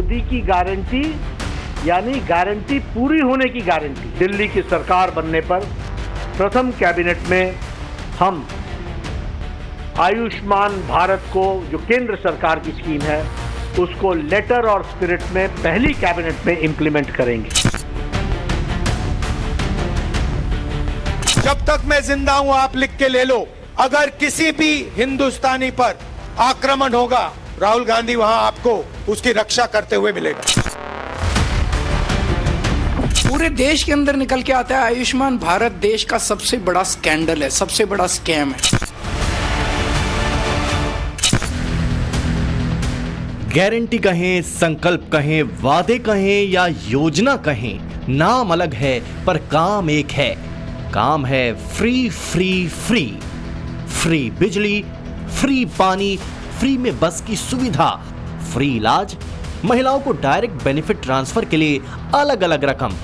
मोदी की गारंटी यानी गारंटी पूरी होने की गारंटी। दिल्ली की सरकार बनने पर प्रथम कैबिनेट में हम आयुष्मान भारत को, जो केंद्र सरकार की स्कीम है, उसको लेटर और स्पिरिट में पहली कैबिनेट में इंप्लीमेंट करेंगे। जब तक मैं जिंदा हूं आप लिख के ले लो, अगर किसी भी हिंदुस्तानी पर आक्रमण होगा, राहुल गांधी वहां आपको उसकी रक्षा करते हुए मिलेगा। पूरे देश के अंदर निकल के आता है आयुष्मान भारत देश का सबसे बड़ा स्कैंडल है, सबसे बड़ा स्कैम है। गारंटी कहें, संकल्प कहें, वादे कहें या योजना कहें, नाम अलग है पर काम एक है। काम है फ्री फ्री फ्री। फ्री बिजली, फ्री पानी, फ्री में बस की सुविधा, फ्री इलाज, महिलाओं को डायरेक्ट बेनिफिट ट्रांसफर के लिए अलग अलग रकम,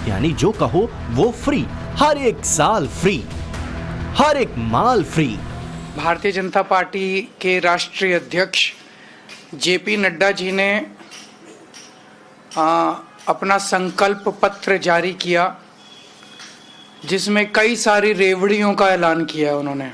यानी जो कहो वो फ्री। हर एक साल फ्री, हर एक माल फ्री। भारतीय जनता पार्टी के राष्ट्रीय अध्यक्ष जेपी नड्डा जी ने अपना संकल्प पत्र जारी किया, जिसमें कई सारी रेवड़ियों का ऐलान किया है उन्होंने।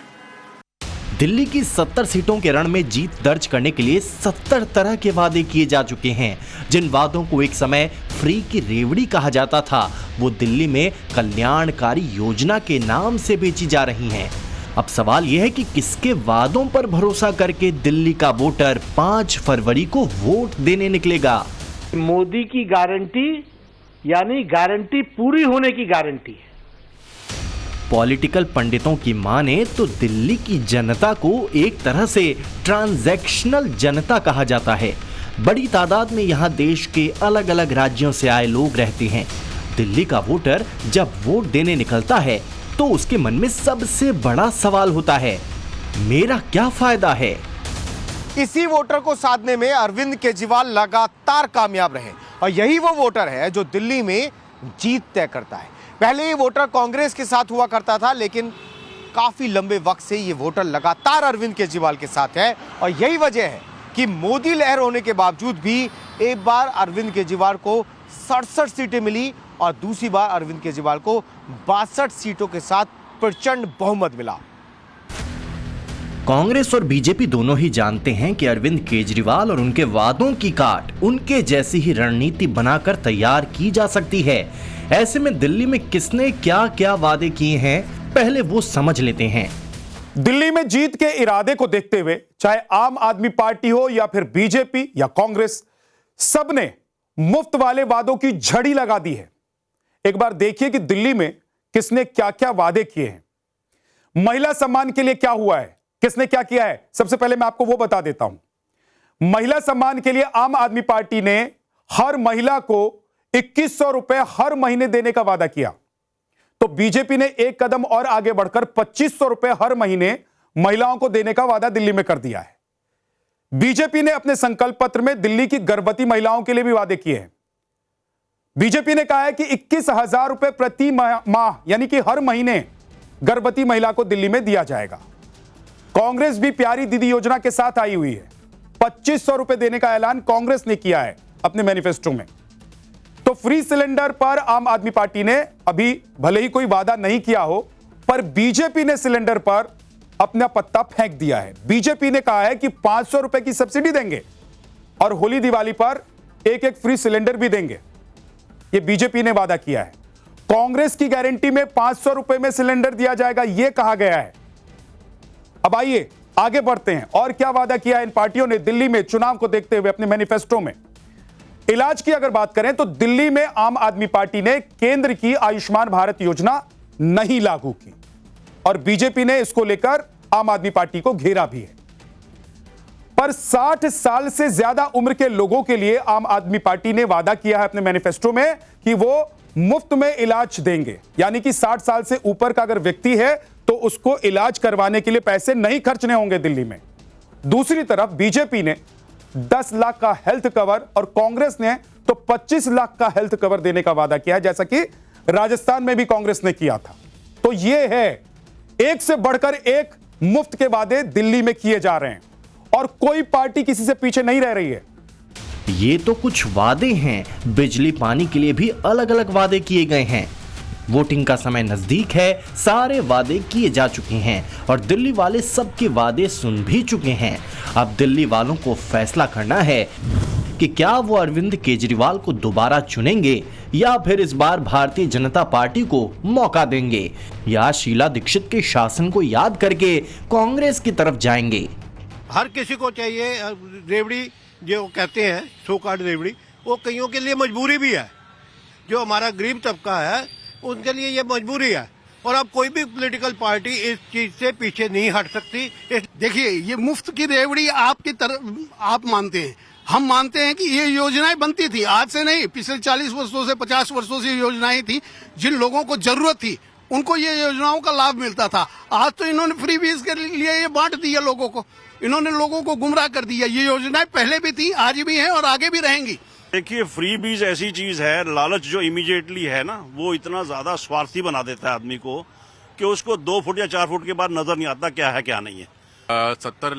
दिल्ली की 70 सीटों के रण में जीत दर्ज करने के लिए 70 तरह के वादे किए जा चुके हैं। जिन वादों को एक समय फ्री की रेवड़ी कहा जाता था, वो दिल्ली में कल्याणकारी योजना के नाम से बेची जा रही हैं। अब सवाल यह है कि किसके वादों पर भरोसा करके दिल्ली का वोटर 5 फरवरी को वोट देने निकलेगा। मोदी की गारंटी यानी गारंटी पूरी होने की गारंटी है। पॉलिटिकल पंडितों की माने तो दिल्ली की जनता को एक तरह से ट्रांजैक्शनल जनता कहा जाता है। बड़ी तादाद में यहाँ देश के अलग अलग राज्यों से आए लोग रहते हैं। दिल्ली का वोटर जब वोट देने निकलता है तो उसके मन में सबसे बड़ा सवाल होता है, मेरा क्या फायदा है। इसी वोटर को साधने में अरविंद केजरीवाल लगातार कामयाब रहे और यही वो वोटर है जो दिल्ली में जीत तय करता है। पहले ये वोटर कांग्रेस के साथ हुआ करता था, लेकिन काफी लंबे वक्त से ये वोटर लगातार अरविंद केजरीवाल के साथ है और यही वजह है कि मोदी लहर होने के बावजूद भी एक बार अरविंद केजरीवाल को 67 सीटें मिली और दूसरी बार अरविंद केजरीवाल को 62 सीटों के साथ प्रचंड बहुमत मिला। कांग्रेस और बीजेपी दोनों ही जानते हैं कि अरविंद केजरीवाल और उनके वादों की काट उनके जैसी ही रणनीति बनाकर तैयार की जा सकती है। ऐसे में दिल्ली में किसने क्या क्या वादे किए हैं, पहले वो समझ लेते हैं। दिल्ली में जीत के इरादे को देखते हुए चाहे आम आदमी पार्टी हो या फिर बीजेपी या कांग्रेस, सबने मुफ्त वाले वादों की झड़ी लगा दी है। एक बार देखिए कि दिल्ली में किसने क्या क्या वादे किए हैं। महिला सम्मान के लिए क्या हुआ है, किसने क्या किया है, सबसे पहले मैं आपको वो बता देता हूं। महिला सम्मान के लिए आम आदमी पार्टी ने हर महिला को 2100 रुपए हर महीने देने का वादा किया, तो बीजेपी ने एक कदम और आगे बढ़कर 2500 रुपए हर महीने महिलाओं को देने का वादा दिल्ली में कर दिया है। बीजेपी ने अपने संकल्प पत्र में दिल्ली की गर्भवती महिलाओं के लिए भी वादे किए हैं। बीजेपी ने कहा है कि 21,000 रुपए प्रति माह यानी कि हर महीने गर्भवती महिला को दिल्ली में दिया जाएगा। कांग्रेस भी प्यारी दीदी योजना के साथ आई हुई है। 2500 रुपए देने का ऐलान कांग्रेस ने किया है अपने मैनिफेस्टो में। तो फ्री सिलेंडर पर आम आदमी पार्टी ने अभी भले ही कोई वादा नहीं किया हो, पर बीजेपी ने सिलेंडर पर अपना पत्ता फेंक दिया है। बीजेपी ने कहा है कि 500 रुपए की सब्सिडी देंगे और होली दिवाली पर एक एक फ्री सिलेंडर भी देंगे। यह बीजेपी ने वादा किया है। कांग्रेस की गारंटी में 500 रुपए में सिलेंडर दिया जाएगा, यह कहा गया है। अब आइए आगे बढ़ते हैं और क्या वादा किया है इन पार्टियों ने दिल्ली में चुनाव को देखते हुए अपने मैनिफेस्टो में। इलाज की अगर बात करें तो दिल्ली में आम आदमी पार्टी ने केंद्र की आयुष्मान भारत योजना नहीं लागू की और बीजेपी ने इसको लेकर आम आदमी पार्टी को घेरा भी है। पर 60 साल से ज्यादा उम्र के लोगों के लिए आम आदमी पार्टी ने वादा किया है अपने मैनिफेस्टो में कि वो मुफ्त में इलाज देंगे, यानी कि 60 साल से ऊपर का अगर व्यक्ति है तो उसको इलाज करवाने के लिए पैसे नहीं खर्चने होंगे दिल्ली में। दूसरी तरफ बीजेपी ने 10 लाख का हेल्थ कवर और कांग्रेस ने तो 25 लाख का हेल्थ कवर देने का वादा किया है, जैसा कि राजस्थान में भी कांग्रेस ने किया था। तो यह है, एक से बढ़कर एक मुफ्त के वादे दिल्ली में किए जा रहे हैं और कोई पार्टी किसी से पीछे नहीं रह रही है। ये तो कुछ वादे हैं, बिजली पानी के लिए भी अलग अलग वादे किए गए हैं। वोटिंग का समय नजदीक है, सारे वादे किए जा चुके हैं और दिल्ली वाले सबके वादे सुन भी चुके हैं। अब दिल्ली वालों को फैसला करना है कि क्या वो अरविंद केजरीवाल को दोबारा चुनेंगे या फिर इस बार भारतीय जनता पार्टी को मौका देंगे या शीला दीक्षित के शासन को याद करके कांग्रेस की तरफ जाएंगे। हर किसी को चाहिए रेवड़ी, जो कहते हैं सो कॉल्ड रेवड़ी, वो कईयों के लिए मजबूरी भी है। जो हमारा गरीब तबका है उनके लिए ये मजबूरी है और अब कोई भी पॉलिटिकल पार्टी इस चीज से पीछे नहीं हट सकती। देखिए, ये मुफ्त की रेवड़ी आपकी तरफ आप मानते हैं, हम मानते हैं कि ये योजनाएं बनती थी, आज से नहीं, पिछले 40 वर्षों से 50 वर्षों से योजनाएं थी। जिन लोगों को जरूरत थी उनको ये योजनाओं का लाभ मिलता था। आज तो इन्होंने फ्री बीज के लिए ये बांट दिया लोगों को, इन्होंने लोगों को गुमराह कर दिया। ये योजनाएं पहले भी थी, आज भी हैं और आगे भी रहेंगी। देखिए, फ्री बीज ऐसी चीज है, लालच जो इमीडिएटली है ना, वो इतना ज्यादा स्वार्थी बना देता है आदमी को कि उसको 2 फुट या 4 फुट के बाद नजर नहीं आता क्या है क्या नहीं है। 70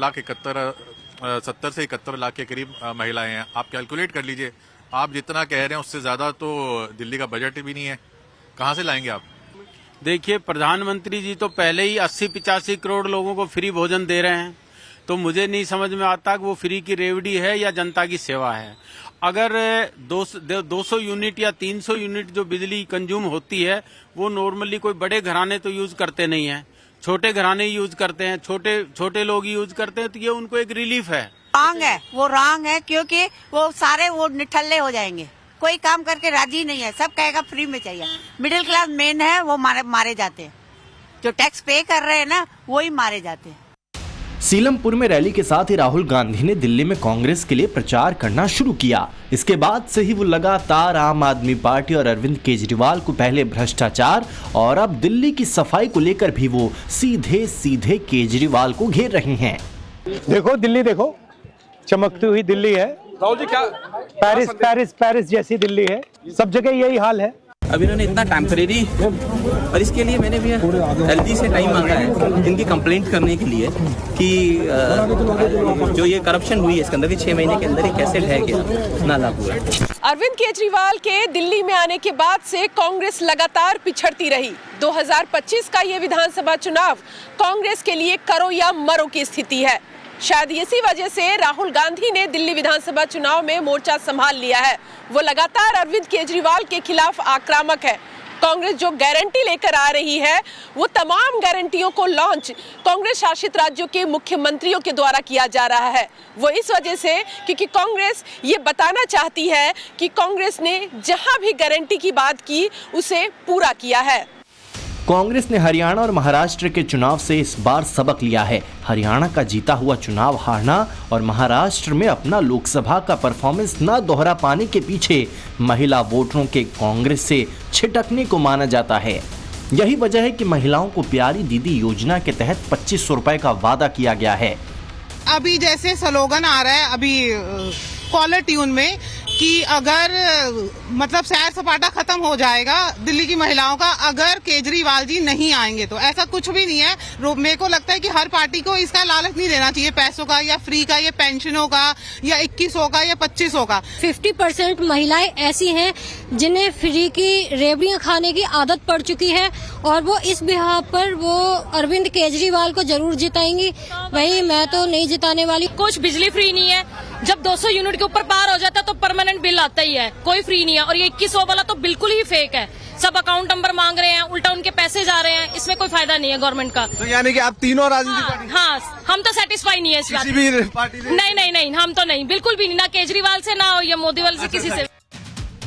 से 71 लाख के करीब महिलाएं हैं। आप कैलकुलेट कर लीजिए, आप जितना कह रहे हैं उससे ज्यादा तो दिल्ली का बजट भी नहीं है, कहां से लाएंगे आप? देखिए, प्रधानमंत्री जी तो पहले ही 80-85 करोड़ लोगों को फ्री भोजन दे रहे हैं, तो मुझे नहीं समझ में आता कि वो फ्री की रेवड़ी है या जनता की सेवा है। अगर 200 यूनिट या 300 यूनिट जो बिजली कंज्यूम होती है वो नॉर्मली कोई बड़े घराने तो यूज करते नहीं है, छोटे घराने यूज करते हैं, छोटे लोग यूज करते हैं, तो ये उनको एक रिलीफ है। रॉन्ग है क्योंकि वो सारे वो निठल्ले हो जाएंगे, कोई काम करके राजी नहीं है, सब कहेगा फ्री में चाहिए। मिडिल क्लास मेन है वो मारे जाते हैं, जो टैक्स पे कर रहे हैं ना वही मारे जाते हैं। सीलमपुर में रैली के साथ ही राहुल गांधी ने दिल्ली में कांग्रेस के लिए प्रचार करना शुरू किया। इसके बाद से ही वो लगातार आम आदमी पार्टी और अरविंद केजरीवाल को पहले भ्रष्टाचार और अब दिल्ली की सफाई को लेकर भी वो सीधे सीधे केजरीवाल को घेर रहे हैं। देखो दिल्ली, देखो चमकती हुई दिल्ली है। राहुल जी, क्या पेरिस जैसी दिल्ली है, सब जगह यही हाल है। अब इन्होंने इतना टेम्परेरी, और इसके लिए मैंने भी एलजी से टाइम मांगा है इनकी कंप्लेंट करने के लिए कि जो ये करप्शन हुई है इसके अंदर भी 6 महीने के अंदर ही कैसे ढह गया, ना लागू है। अरविंद केजरीवाल के दिल्ली में आने के बाद से कांग्रेस लगातार पिछड़ती रही। 2025 का ये विधानसभा चुनाव कांग्रेस के लिए करो या मरो की स्थिति है। शायद इसी वजह से राहुल गांधी ने दिल्ली विधानसभा चुनाव में मोर्चा संभाल लिया है। वो लगातार अरविंद केजरीवाल के खिलाफ आक्रामक है। कांग्रेस जो गारंटी लेकर आ रही है वो तमाम गारंटियों को लॉन्च कांग्रेस शासित राज्यों के मुख्यमंत्रियों के द्वारा किया जा रहा है। वो इस वजह से क्योंकि कांग्रेस ये बताना चाहती है कि कांग्रेस ने जहां भी गारंटी की बात की उसे पूरा किया है। कांग्रेस ने हरियाणा और महाराष्ट्र के चुनाव से इस बार सबक लिया है। हरियाणा का जीता हुआ चुनाव हारना और महाराष्ट्र में अपना लोकसभा का परफॉर्मेंस न दोहरा पाने के पीछे महिला वोटरों के कांग्रेस से छिटकने को माना जाता है। यही वजह है कि महिलाओं को प्यारी दीदी योजना के तहत 2500 रुपए का वादा किया गया है। अभी जैसे स्लोगन आ रहा है अभी कॉलर ट्यून में कि अगर मतलब सैर सपाटा खत्म हो जाएगा दिल्ली की महिलाओं का अगर केजरीवाल जी नहीं आएंगे तो, ऐसा कुछ भी नहीं है। मेरे को लगता है कि हर पार्टी को इसका लालच नहीं देना चाहिए, पैसों का या फ्री का या पेंशनों का या 2100 का या 2500 का। 50% महिलाएं ऐसी हैं जिन्हें फ्री की रेवड़ियां खाने की आदत पड़ चुकी है और वो इस बिहार पर वो अरविंद केजरीवाल को जरूर जिताएंगी। वही मैं तो नहीं जिताने वाली। कुछ बिजली फ्री नहीं है, जब 200 यूनिट के ऊपर पार हो जाता है तो परमानेंट बिल आता ही है, कोई फ्री नहीं है। और ये 2100 वाला तो बिल्कुल ही फेक है, सब अकाउंट नंबर मांग रहे हैं, उल्टा उनके पैसे जा रहे हैं, इसमें कोई फायदा नहीं है गवर्नमेंट का। तो यानी कि आप तीनों राजनीतिक पार्टी? हाँ, हम तो सेटिस्फाई नहीं है इस बात। नहीं, हम तो नहीं, बिल्कुल भी नहीं, ना केजरीवाल से ना ये मोदी वाले से, किसी से।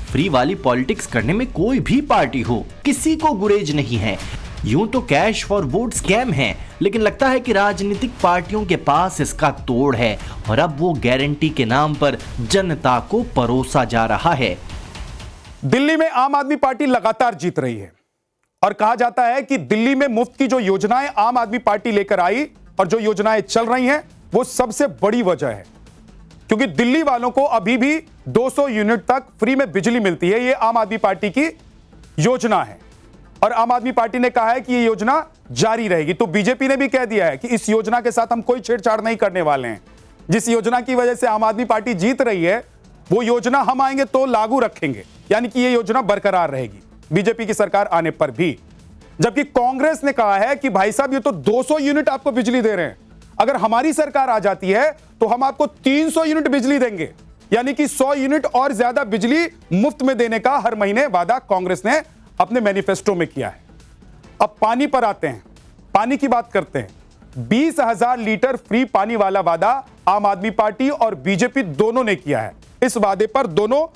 फ्री वाली पॉलिटिक्स करने में कोई भी पार्टी हो किसी को गुरेज नहीं है। यूं तो कैश फॉर वोट स्कैम है, लेकिन लगता है कि राजनीतिक पार्टियों के पास इसका तोड़ है और अब वो गारंटी के नाम पर जनता को परोसा जा रहा है। दिल्ली में आम आदमी पार्टी लगातार जीत रही है और कहा जाता है कि दिल्ली में मुफ्त की जो योजनाएं आम आदमी पार्टी लेकर आई और जो योजनाएं चल रही हैं वो सबसे बड़ी वजह है, क्योंकि दिल्ली वालों को अभी भी 200 यूनिट तक फ्री में बिजली मिलती है। ये आम आदमी पार्टी की योजना है और आम आदमी पार्टी ने कहा है कि ये योजना जारी रहेगी। तो बीजेपी ने भी कह दिया है कि इस योजना के साथ हम कोई छेड़छाड़ नहीं करने वाले हैं। जिस योजना की वजह से आम आदमी पार्टी जीत रही है वो योजना हम आएंगे तो लागू रखेंगे, यानी कि ये योजना बरकरार रहेगी बीजेपी की सरकार आने पर भी। जबकि कांग्रेस ने कहा है कि भाई साहब ये तो 200 यूनिट आपको बिजली दे रहे हैं, अगर हमारी सरकार आ जाती है तो हम आपको 300 यूनिट बिजली देंगे, यानी कि 100 यूनिट और ज्यादा बिजली मुफ्त में देने का हर महीने वादा कांग्रेस ने अपने मैनिफेस्टो में किया है। अब पानी पर आते हैं, पानी की बात करते हैं। 20,000 लीटर फ्री पानी वाला वादा आम आदमी पार्टी और बीजेपी दोनों ने किया है। इस वादे पर दोनों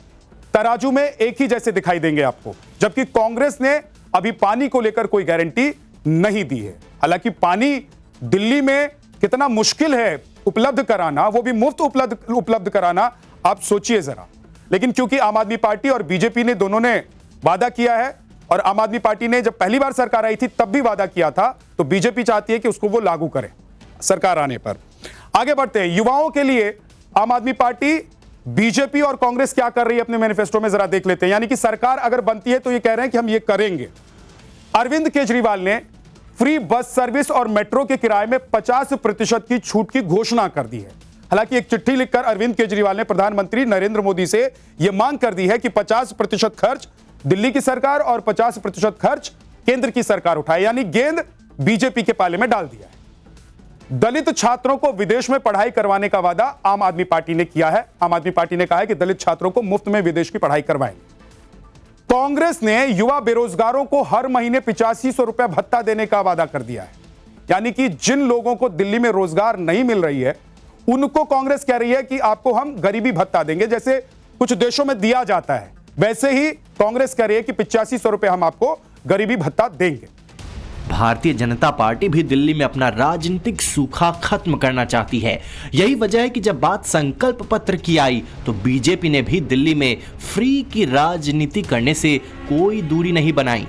तराजू में एक ही जैसे दिखाई देंगे आपको, जबकि कांग्रेस ने अभी पानी को लेकर कोई गारंटी नहीं दी है। हालांकि पानी दिल्ली में कितना मुश्किल है उपलब्ध कराना, वो भी मुफ्त उपलब्ध कराना, आप सोचिए जरा। लेकिन क्योंकि आम आदमी पार्टी और बीजेपी ने दोनों ने वादा किया है, और आम आदमी पार्टी ने जब पहली बार सरकार आई थी तब भी वादा किया था, तो बीजेपी चाहती है कि उसको वो लागू करें सरकार आने पर। आगे बढ़ते हैं। युवाओं के लिए आम आदमी पार्टी, बीजेपी और कांग्रेस क्या कर रही है अपने मैनिफेस्टो में, जरा देख लेते हैं। यानी कि सरकार अगर बनती है तो ये कह रहे हैं कि हम ये करेंगे। अरविंद केजरीवाल ने फ्री बस सर्विस और मेट्रो के किराए में 50% की छूट की घोषणा कर दी है। हालांकि एक चिट्ठी लिखकर अरविंद केजरीवाल ने प्रधानमंत्री नरेंद्र मोदी से यह मांग कर दी है कि 50% खर्च दिल्ली की सरकार और 50% खर्च केंद्र की सरकार उठाए, यानी गेंद बीजेपी के पाले में डाल दिया है। दलित छात्रों को विदेश में पढ़ाई करवाने का वादा आम आदमी पार्टी ने किया है। आम आदमी पार्टी ने कहा है कि दलित छात्रों को मुफ्त में विदेश की पढ़ाई करवाएंगे। कांग्रेस ने युवा बेरोजगारों को हर महीने 8500 रुपए भत्ता देने का वादा कर दिया है, यानी कि जिन लोगों को दिल्ली में रोजगार नहीं मिल रही है उनको कांग्रेस कह रही है कि आपको हम गरीबी भत्ता देंगे, जैसे कुछ देशों में दिया जाता है वैसे ही कांग्रेस कह रही है कि 8500 रुपए हम आपको गरीबी भत्ता देंगे। भारतीय जनता पार्टी भी दिल्ली में अपना राजनीतिक सूखा खत्म करना चाहती है। यही वजह है कि जब बात संकल्प पत्र की आई तो बीजेपी ने भी दिल्ली में फ्री की राजनीति करने से कोई दूरी नहीं बनाई।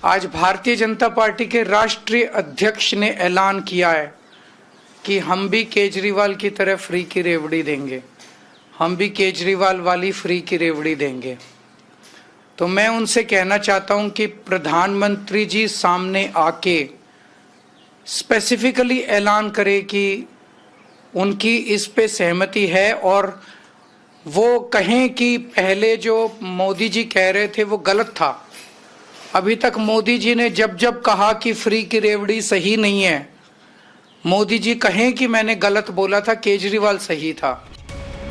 आज भारतीय जनता पार्टी के राष्ट्रीय अध्यक्ष ने ऐलान किया है कि हम भी केजरीवाल की तरह फ्री की रेवड़ी देंगे, हम भी केजरीवाल वाली फ्री की रेवड़ी देंगे। तो मैं उनसे कहना चाहता हूं कि प्रधानमंत्री जी सामने आके स्पेसिफिकली ऐलान करें कि उनकी इस पे सहमति है, और वो कहें कि पहले जो मोदी जी कह रहे थे वो गलत था। अभी तक मोदी जी ने जब जब कहा कि फ्री की रेवड़ी सही नहीं है, मोदी जी कहें कि मैंने गलत बोला था, केजरीवाल सही था।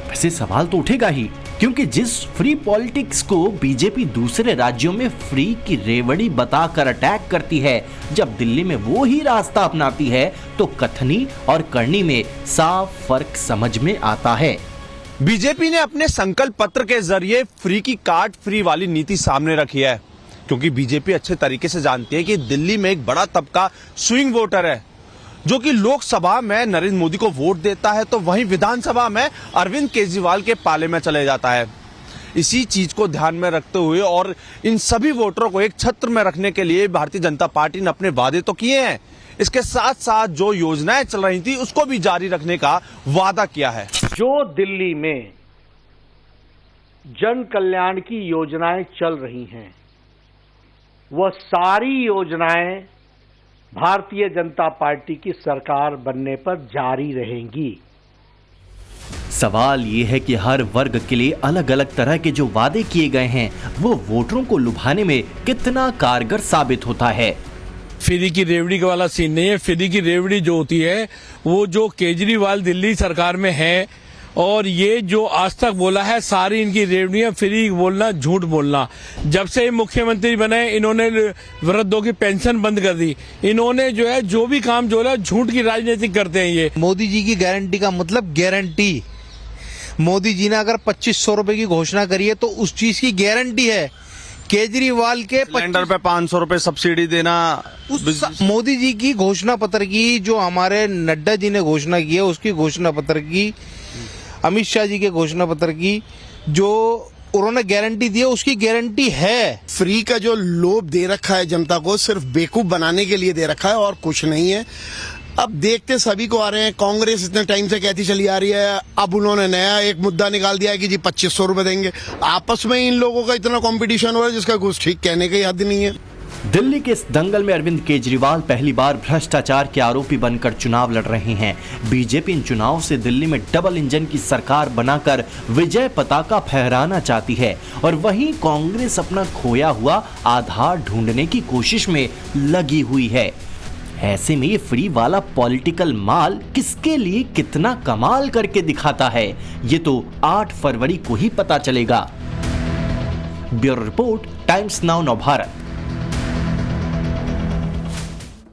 वैसे सवाल तो उठेगा ही, क्योंकि जिस फ्री पॉलिटिक्स को बीजेपी दूसरे राज्यों में फ्री की रेवड़ी बताकर अटैक करती है, जब दिल्ली में वो ही रास्ता अपनाती है तो कथनी और करनी में साफ फर्क समझ में आता है। बीजेपी ने अपने संकल्प पत्र के जरिए फ्री की कार्ड फ्री वाली नीति सामने रखी है, क्योंकि बीजेपी अच्छे तरीके से जानती है कि दिल्ली में एक बड़ा तबका स्विंग वोटर है, जो कि लोकसभा में नरेंद्र मोदी को वोट देता है तो वहीं विधानसभा में अरविंद केजरीवाल के पाले में चले जाता है। इसी चीज को ध्यान में रखते हुए और इन सभी वोटरों को एक छत्र में रखने के लिए भारतीय जनता पार्टी ने अपने वादे तो किए हैं, इसके साथ साथ जो योजनाएं चल रही थी उसको भी जारी रखने का वादा किया है। जो दिल्ली में जन कल्याण की योजनाएं चल रही हैं, वह सारी योजनाएं भारतीय जनता पार्टी की सरकार बनने पर जारी रहेंगी। सवाल ये है कि हर वर्ग के लिए अलग अलग तरह के जो वादे किए गए हैं वो वोटरों को लुभाने में कितना कारगर साबित होता है। फ्री की रेवड़ी का वाला सीन नहीं है। फ्री की रेवड़ी जो होती है वो जो केजरीवाल दिल्ली सरकार में है, और ये जो आज तक बोला है सारी इनकी रेवड़ियां फ्री बोलना, झूठ बोलना। जब से मुख्यमंत्री बने इन्होंने वृद्धों की पेंशन बंद कर दी। इन्होंने जो है जो भी काम जो है झूठ की राजनीति करते हैं। ये मोदी जी की गारंटी का मतलब गारंटी। मोदी जी ने अगर 2500 रुपए की घोषणा करी है तो उस चीज की गारंटी है। केजरीवाल के सिलेंडर पे 500 रुपए सब्सिडी देना, मोदी जी की घोषणा पत्र की, जो हमारे नड्डा जी ने घोषणा की है उसकी घोषणा पत्र की, अमित शाह जी के घोषणा पत्र की जो उन्होंने गारंटी दी है उसकी गारंटी है। फ्री का जो लोभ दे रखा है जनता को सिर्फ बेवकूफ बनाने के लिए दे रखा है और कुछ नहीं है। अब देखते सभी को आ रहे हैं, कांग्रेस इतने टाइम से कहती चली आ रही है, अब उन्होंने नया एक मुद्दा निकाल दिया है कि जी 2500 रुपए देंगे। आपस में इन लोगों का इतना कंपटीशन हो रहा है जिसका कुछ ठीक कहने का हद नहीं है। दिल्ली के इस दंगल में अरविंद केजरीवाल पहली बार भ्रष्टाचार के आरोपी बनकर चुनाव लड़ रहे हैं। बीजेपी इन चुनाव से दिल्ली में डबल इंजन की सरकार बनाकर विजय पताका फहराना चाहती है और वहीं कांग्रेस अपना खोया हुआ आधार ढूंढने की कोशिश में लगी हुई है। ऐसे में ये फ्री वाला पॉलिटिकल माल किसके लिए कितना कमाल करके दिखाता है, ये तो 8 फरवरी को ही पता चलेगा। ब्यूरो रिपोर्ट, टाइम्स नाउ नव भारत।